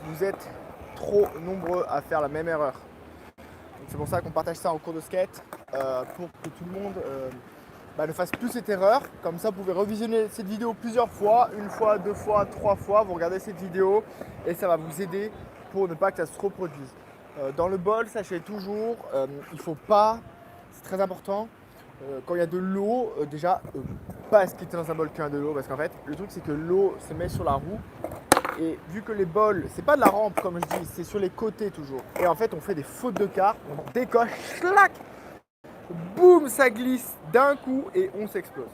vous êtes trop nombreux à faire la même erreur. C'est pour ça qu'on partage ça en cours de skate pour que tout le monde ne fasse plus cette erreur. Comme ça, vous pouvez revisionner cette vidéo plusieurs fois, une fois, deux fois, trois fois. Vous regardez cette vidéo et ça va vous aider pour ne pas que ça se reproduise. Dans le bol, sachez toujours, il ne faut pas, c'est très important, quand il y a de l'eau, déjà, pas skater dans un bol qu'un de l'eau, parce qu'en fait, le truc c'est que l'eau se met sur la roue. Et vu que les bols, c'est pas de la rampe comme je dis, c'est sur les côtés toujours. Et en fait, on fait des fautes de quart, on décoche, schlac, boum, ça glisse d'un coup et on s'explose.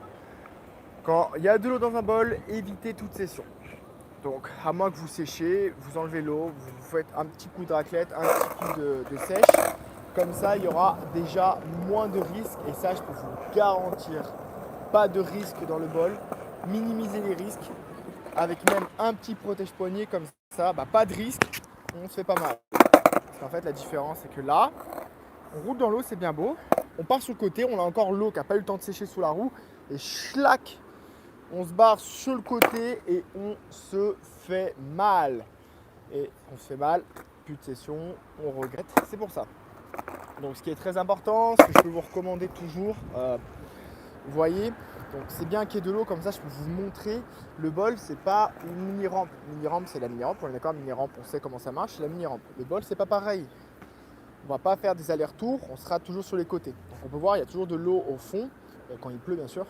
Quand il y a de l'eau dans un bol, évitez toute session. Donc, à moins que vous séchiez, vous enlevez l'eau, vous faites un petit coup de raclette, un petit coup de sèche. Comme ça, il y aura déjà moins de risques. Et ça, je peux vous garantir, pas de risque dans le bol. Minimisez les risques avec même un petit protège-poignet comme ça, pas de risque, on se fait pas mal. Parce qu'en fait, la différence, c'est que là, on roule dans l'eau, c'est bien beau. On part sur le côté, on a encore l'eau qui n'a pas eu le temps de sécher sous la roue. Et schlac, on se barre sur le côté et on se fait mal. Et on se fait mal, plus de session, on regrette. C'est pour ça. Donc ce qui est très important, ce que je peux vous recommander toujours, vous voyez, donc c'est bien qu'il y ait de l'eau, comme ça je peux vous montrer. Le bol, c'est pas une mini-rampe. Mini-rampe, c'est la mini-rampe, on est d'accord, mini-rampe, on sait comment ça marche, c'est la mini-rampe. Le bol, c'est pas pareil. On va pas faire des allers-retours, on sera toujours sur les côtés. Donc on peut voir, il y a toujours de l'eau au fond, quand il pleut bien sûr.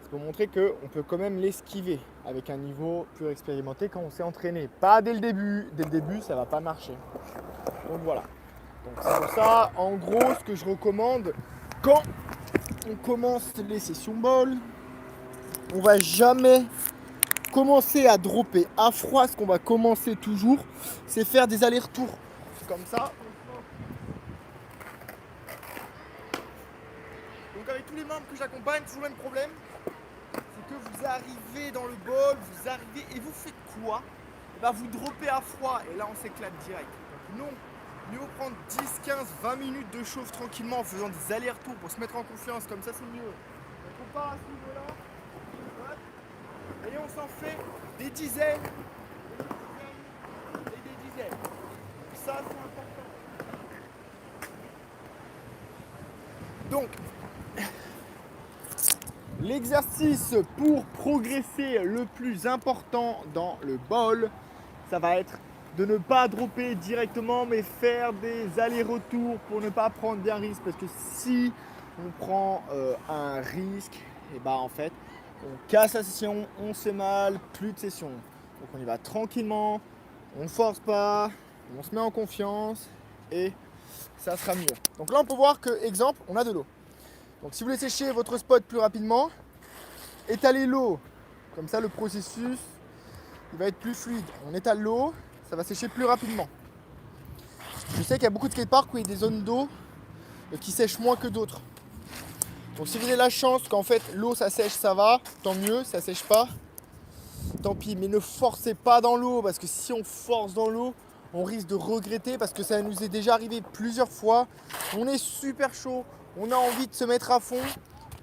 C'est pour montrer qu'on peut quand même l'esquiver avec un niveau plus expérimenté quand on s'est entraîné. Pas dès le début, ça va pas marcher. Donc voilà. Donc c'est pour ça, en gros, ce que je recommande, quand on commence les sessions bol, on va jamais commencer à dropper à froid. Ce qu'on va commencer toujours, c'est faire des allers-retours. Comme ça. Donc avec tous les membres que j'accompagne, toujours le même problème. C'est que vous arrivez dans le bol, vous arrivez et vous faites quoi? Vous droppez à froid et là on s'éclate direct. Donc non, mieux vaut prendre 10, 15, 20 minutes de chauffe tranquillement en faisant des allers-retours pour se mettre en confiance, comme ça c'est mieux. Donc on part à ce niveau-là, et on s'en fait des dizaines, et des dizaines. Ça c'est important. Donc, l'exercice pour progresser le plus important dans le bol, ça va être de ne pas dropper directement mais faire des allers-retours pour ne pas prendre bien risque, parce que si on prend un risque, et en fait on casse la session, on se fait mal, plus de session. Donc on y va tranquillement, on ne force pas, on se met en confiance et ça sera mieux. Donc là on peut voir que, exemple, on a de l'eau. Donc si vous voulez sécher votre spot plus rapidement, étalez l'eau, comme ça le processus il va être plus fluide. On étale l'eau, ça va sécher plus rapidement. Je sais qu'il y a beaucoup de skateparks où il y a des zones d'eau qui sèchent moins que d'autres. Donc si vous avez la chance qu'en fait l'eau ça sèche, ça va, tant mieux, ça sèche pas, tant pis. Mais ne forcez pas dans l'eau, parce que si on force dans l'eau, on risque de regretter, parce que ça nous est déjà arrivé plusieurs fois. On est super chaud, on a envie de se mettre à fond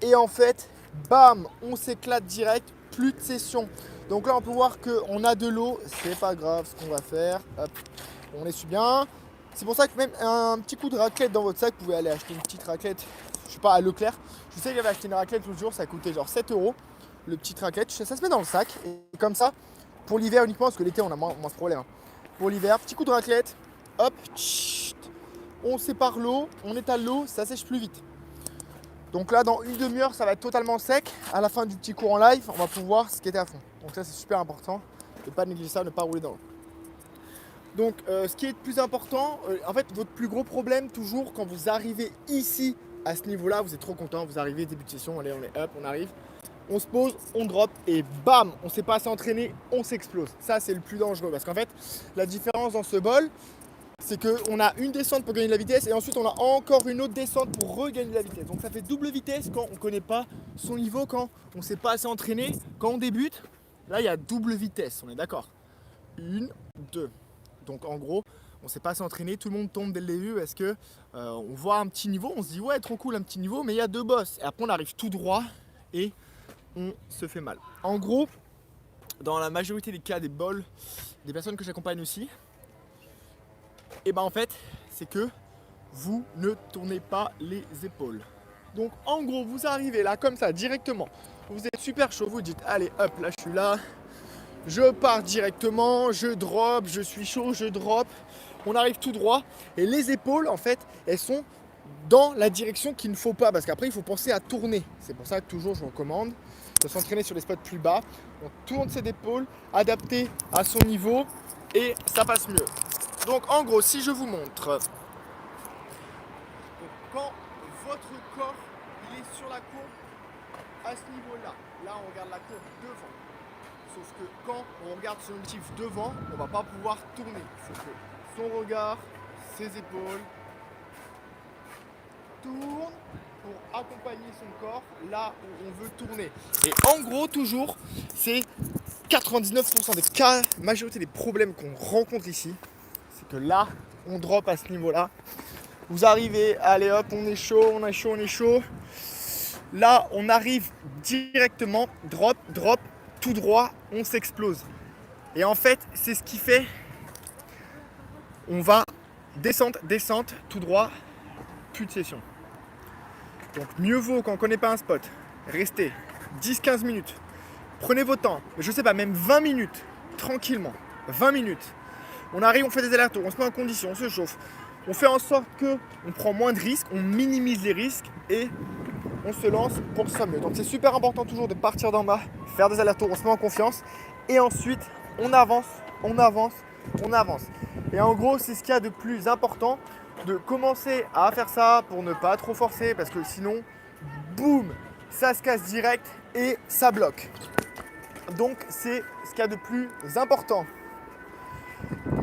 et en fait, bam, on s'éclate direct, plus de session. Donc là on peut voir qu'on a de l'eau, c'est pas grave, ce qu'on va faire, hop, on essuie bien. C'est pour ça que même un petit coup de raclette dans votre sac, vous pouvez aller acheter une petite raclette, je sais pas, à Leclerc. Je sais que j'avais acheté une raclette l'autre jour, ça coûtait genre 7 €, le petit raclette, ça se met dans le sac, et comme ça, pour l'hiver uniquement, parce que l'été on a moins ce problème. Pour l'hiver, petit coup de raclette, hop, tchit, on sépare l'eau, on étale l'eau, ça sèche plus vite. Donc là, dans une demi-heure, ça va être totalement sec. À la fin du petit cours en live, on va pouvoir skater à fond. Donc ça, c'est super important. Ne pas négliger ça, ne pas rouler dans l'eau. Donc, ce qui est le plus important, en fait, votre plus gros problème, toujours, quand vous arrivez ici, à ce niveau-là, vous êtes trop content, vous arrivez, début de session, allez, on est up, on arrive. On se pose, on drop et bam, on ne s'est pas assez entraîné, on s'explose. Ça, c'est le plus dangereux, parce qu'en fait, la différence dans ce bol, c'est qu'on a une descente pour gagner de la vitesse et ensuite on a encore une autre descente pour regagner de la vitesse. Donc ça fait double vitesse quand on ne connaît pas son niveau, quand on ne s'est pas assez entraîné. Quand on débute, là il y a double vitesse, on est d'accord. Une, deux. Donc en gros, on ne s'est pas assez entraîné, tout le monde tombe dès le début parce que on voit un petit niveau, on se dit ouais trop cool un petit niveau, mais il y a deux bosses. Et après on arrive tout droit et on se fait mal. En gros, dans la majorité des cas des bols, des personnes que j'accompagne aussi, et ben en fait, c'est que vous ne tournez pas les épaules. Donc en gros, vous arrivez là comme ça directement. Vous êtes super chaud, vous dites allez hop, là je suis là. Je pars directement, je drop, je suis chaud, je drop. On arrive tout droit et les épaules en fait, elles sont dans la direction qu'il ne faut pas parce qu'après il faut penser à tourner. C'est pour ça que toujours je recommande de s'entraîner sur les spots plus bas. On tourne ses épaules, adapté à son niveau et ça passe mieux. Donc en gros, si je vous montre, quand votre corps il est sur la courbe à ce niveau-là, là on regarde la courbe devant. Sauf que quand on regarde son objectif devant, on ne va pas pouvoir tourner. Il faut que son regard, ses épaules tournent pour accompagner son corps là où on veut tourner. Et en gros, toujours, c'est 99% des cas, majorité des problèmes qu'on rencontre ici, c'est que là, on drop à ce niveau-là. Vous arrivez, allez hop, on est chaud, on est chaud, on est chaud. Là, on arrive directement, drop, drop, tout droit, on s'explose. Et en fait, c'est ce qui fait, on va descente, descente, tout droit, plus de session. Donc mieux vaut quand on ne connaît pas un spot, restez 10-15 minutes. Prenez votre temps, je sais pas, même 20 minutes, tranquillement, 20 minutes. On arrive, on fait des allers-retours, on se met en condition, on se chauffe. On fait en sorte qu'on prend moins de risques, on minimise les risques et on se lance pour que ce soit mieux. Donc c'est super important toujours de partir d'en bas, faire des allers-retours, on se met en confiance et ensuite on avance, on avance, on avance. Et en gros, c'est ce qu'il y a de plus important, de commencer à faire ça pour ne pas trop forcer parce que sinon, boum, ça se casse direct et ça bloque. Donc c'est ce qu'il y a de plus important.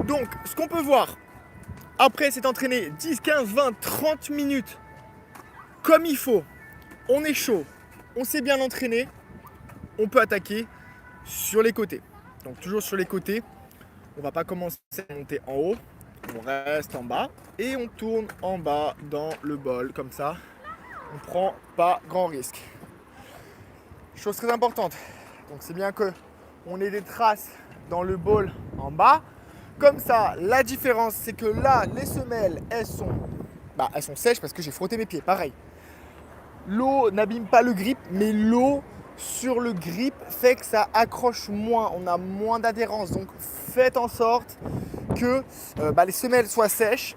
Donc ce qu'on peut voir après s'être entraîné 10, 15, 20, 30 minutes comme il faut, on est chaud, on s'est bien entraîné, on peut attaquer sur les côtés. Donc toujours sur les côtés, on ne va pas commencer à monter en haut, on reste en bas et on tourne en bas dans le bol comme ça. On ne prend pas grand risque. Chose très importante, donc c'est bien qu'on ait des traces dans le bol en bas. Comme ça, la différence c'est que là, les semelles, elles sont sèches parce que j'ai frotté mes pieds, pareil. L'eau n'abîme pas le grip, mais l'eau sur le grip fait que ça accroche moins, on a moins d'adhérence. Donc faites en sorte que les semelles soient sèches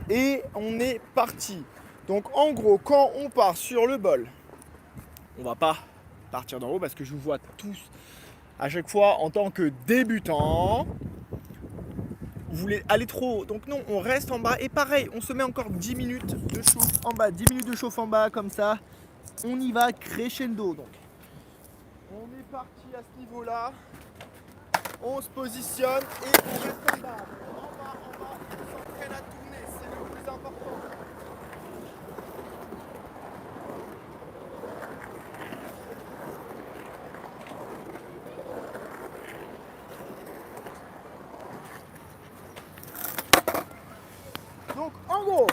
et on est parti. Donc en gros, quand on part sur le bol, on va pas partir d'en haut parce que je vous vois tous à chaque fois en tant que débutant. Vous voulez aller trop haut, donc non, on reste en bas et pareil, on se met encore 10 minutes de chauffe en bas, 10 minutes de chauffe en bas comme ça, on y va crescendo. Donc on est parti à ce niveau là, on se positionne et on reste en bas, on s'entraîne à tourner, c'est le plus important. Donc en gros,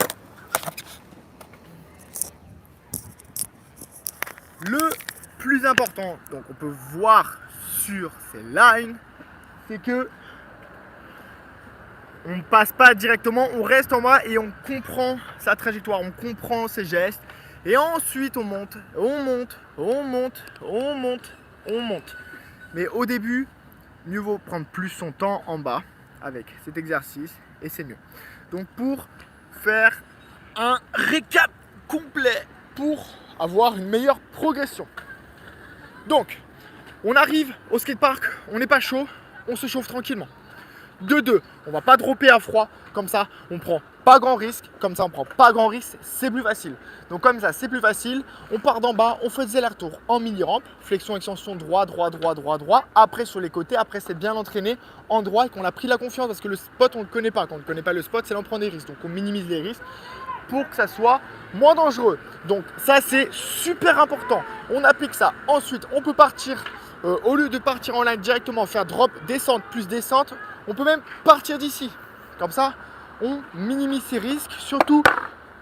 le plus important, donc on peut voir sur ces lines, c'est que on ne passe pas directement, on reste en bas et on comprend sa trajectoire, on comprend ses gestes et ensuite on monte, on monte, on monte, on monte, on monte. Mais au début, mieux vaut prendre plus son temps en bas avec cet exercice et c'est mieux. Donc pour faire un récap complet pour avoir une meilleure progression. Donc, on arrive au skatepark, on n'est pas chaud, on se chauffe tranquillement. De 2, on va pas dropper à froid, comme ça on prend pas grand risque, comme ça on prend pas grand risque, c'est plus facile. Donc comme ça c'est plus facile, on part d'en bas, on fait des allers-retours en mini-rampe, flexion, extension, droit, droit, droit, droit, droit, après sur les côtés, après c'est bien entraîné en droit et qu'on a pris la confiance parce que le spot on le connaît pas, quand on ne connaît pas le spot c'est là on prend des risques, donc on minimise les risques pour que ça soit moins dangereux. Donc ça c'est super important, on applique ça. Ensuite on peut partir, au lieu de partir en ligne directement, faire drop, descente plus descente, on peut même partir d'ici, comme ça on minimise ses risques, surtout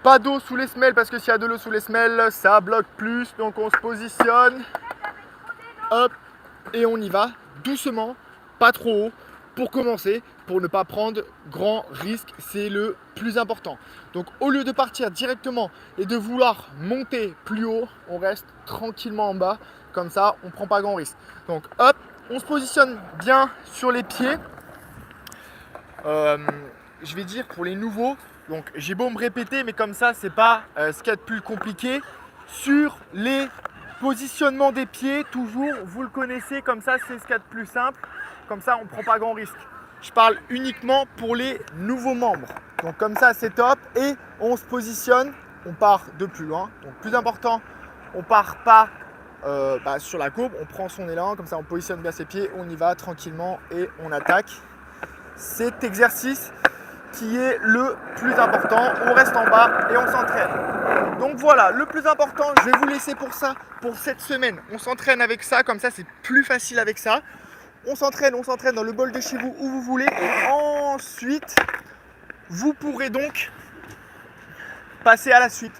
pas d'eau sous les semelles parce que s'il y a de l'eau sous les semelles ça bloque plus, donc on se positionne, hop, et on y va doucement, pas trop haut, pour commencer, pour ne pas prendre grand risque, c'est le plus important. Donc au lieu de partir directement et de vouloir monter plus haut, on reste tranquillement en bas, comme ça on ne prend pas grand risque. Donc hop, on se positionne bien sur les pieds. Je vais dire pour les nouveaux, donc j'ai beau me répéter, mais comme ça c'est pas ce qu'il y a de plus compliqué. Sur les positionnements des pieds, toujours, vous le connaissez, comme ça c'est ce qu'il y a de plus simple, comme ça on ne prend pas grand risque. Je parle uniquement pour les nouveaux membres. Donc comme ça c'est top et on se positionne, on part de plus loin. Donc plus important, on part pas sur la courbe, on prend son élan, comme ça on positionne bien ses pieds, on y va tranquillement et on attaque. Cet exercice qui est le plus important, on reste en bas et on s'entraîne. Donc voilà, le plus important, je vais vous laisser pour ça, pour cette semaine. On s'entraîne avec ça, comme ça c'est plus facile avec ça. On s'entraîne dans le bol de chez vous où vous voulez. Et ensuite, vous pourrez donc passer à la suite.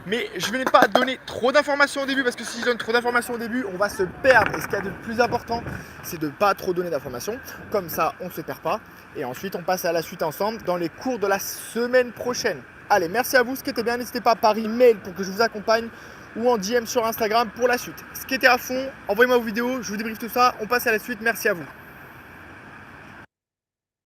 Mais je ne vais pas donner trop d'informations au début parce que si je donne trop d'informations au début, on va se perdre. Et ce qu'il y a de plus important, c'est de ne pas trop donner d'informations. Comme ça, on ne se perd pas. Et ensuite, on passe à la suite ensemble dans les cours de la semaine prochaine. Allez, merci à vous. Ce qui était bien, n'hésitez pas par email pour que je vous accompagne ou en DM sur Instagram pour la suite. Ce qui était à fond, envoyez-moi vos vidéos, je vous débriefe tout ça. On passe à la suite. Merci à vous.